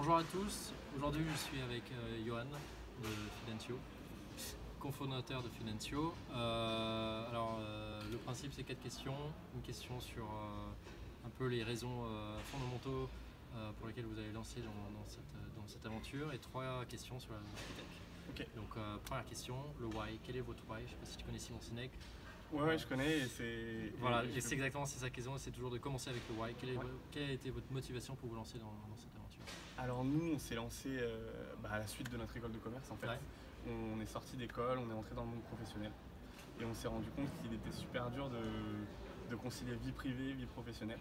Bonjour à tous, aujourd'hui je suis avec Johan de Financio, cofondateur de Financio. Le principe c'est 4 questions. Une question sur un peu les raisons fondamentaux pour lesquelles vous avez lancé dans cette aventure et 3 questions sur la tech. Okay. Donc première question, le why. Quel est votre why? Je ne sais pas si tu connais Simon Sinek. Ouais, je connais et c'est... Voilà, et c'est exactement sa question, c'est toujours de commencer avec le why. Quelle a été votre motivation pour vous lancer dans cette aventure? Alors nous, on s'est lancé à la suite de notre école de commerce en fait. Ouais. On est sorti d'école, on est entré dans le monde professionnel et on s'est rendu compte qu'il était super dur de concilier vie privée, vie professionnelle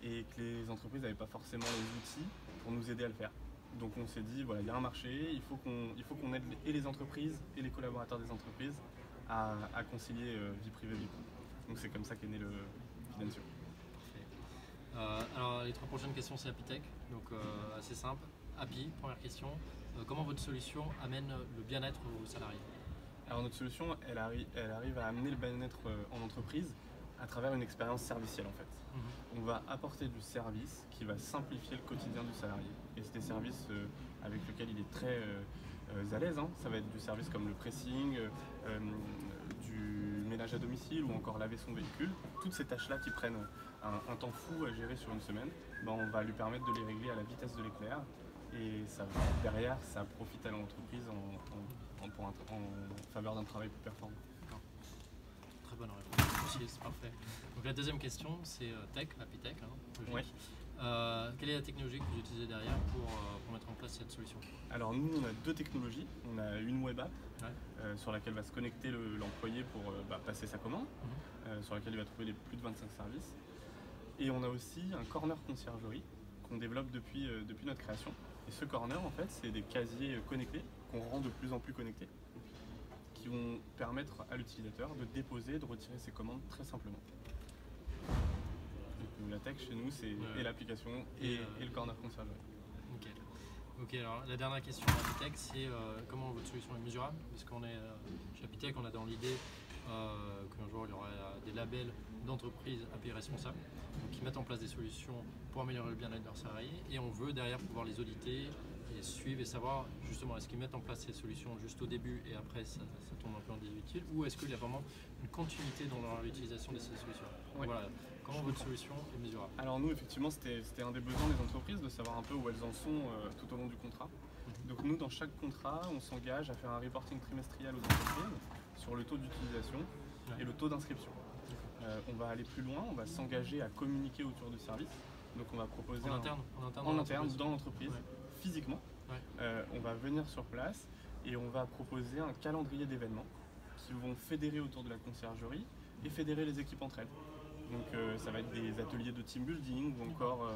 et que les entreprises n'avaient pas forcément les outils pour nous aider à le faire. Donc on s'est dit, voilà, il y a un marché, il faut qu'on aide et les entreprises et les collaborateurs des entreprises à concilier vie privée, vie pro. Donc c'est comme ça qu'est né le Financio. Alors les 3 prochaines questions c'est Happy Tech, donc assez simple. Happy, première question, comment votre solution amène le bien-être aux salariés? Alors notre solution, elle arrive à amener le bien-être en entreprise à travers une expérience servicielle en fait. On va apporter du service qui va simplifier le quotidien du salarié. Et c'est des services avec lesquels il est très à l'aise. Ça va être du service comme le pressing, du ménage à domicile ou encore laver son véhicule. Toutes ces tâches-là qui prennent un temps fou à gérer sur une semaine, on va lui permettre de les régler à la vitesse de l'éclair. Et ça, derrière, ça profite à l'entreprise en faveur d'un travail plus performant. Très bonne réponse, c'est parfait. Donc la deuxième question, c'est tech, Happy Tech, logique. Ouais. Quelle est la technologie que vous utilisez derrière pour mettre en place cette solution? Alors nous, on a 2 technologies. On a une web app sur laquelle va se connecter l'employé pour passer sa commande, sur laquelle il va trouver les plus de 25 services. Et on a aussi un corner conciergerie qu'on développe depuis notre création. Et ce corner, en fait, c'est des casiers connectés qu'on rend de plus en plus connectés, qui vont permettre à l'utilisateur de déposer et de retirer ses commandes très simplement. Donc, la tech chez nous, c'est et l'application et le corner conciergerie. Ok, alors la dernière question de Happy Tech, c'est comment votre solution est mesurable? Parce qu'on est chez Happy Tech, on a dans l'idée qu'un jour il y aura des labels d'entreprises API responsables qui mettent en place des solutions pour améliorer le bien-être de leurs salariés et on veut derrière pouvoir les auditer et suivre et savoir justement est-ce qu'ils mettent en place ces solutions juste au début et après ça tombe un peu en désuétude ou est-ce qu'il y a vraiment une continuité dans l'utilisation de ces solutions. Voilà. Comment votre solution est mesurable? Alors nous effectivement c'était un des besoins des entreprises de savoir un peu où elles en sont tout au long du contrat. Donc nous dans chaque contrat on s'engage à faire un reporting trimestriel aux entreprises sur le taux d'utilisation et le taux d'inscription. On va aller plus loin, on va s'engager à communiquer autour du service. Donc on va proposer en interne dans l'entreprise, physiquement. On va venir sur place et on va proposer un calendrier d'événements qui vont fédérer autour de la conciergerie et fédérer les équipes entre elles. Donc ça va être des ateliers de team building ou encore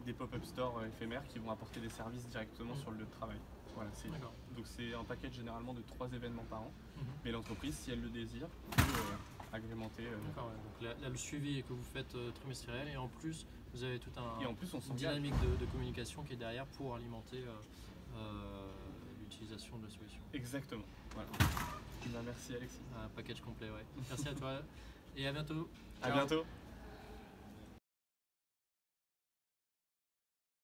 des pop-up stores éphémères qui vont apporter des services directement sur le lieu de travail. Voilà, donc c'est un package généralement de 3 événements par an, mais l'entreprise, si elle le désire, peut agrémenter. D'accord, donc là, le suivi que vous faites trimestriel et en plus vous avez tout une dynamique de communication qui est derrière pour alimenter l'utilisation de la solution. Exactement. Voilà. Merci Alexis. Un package complet, ouais. Merci à toi et à bientôt. Ciao. À bientôt.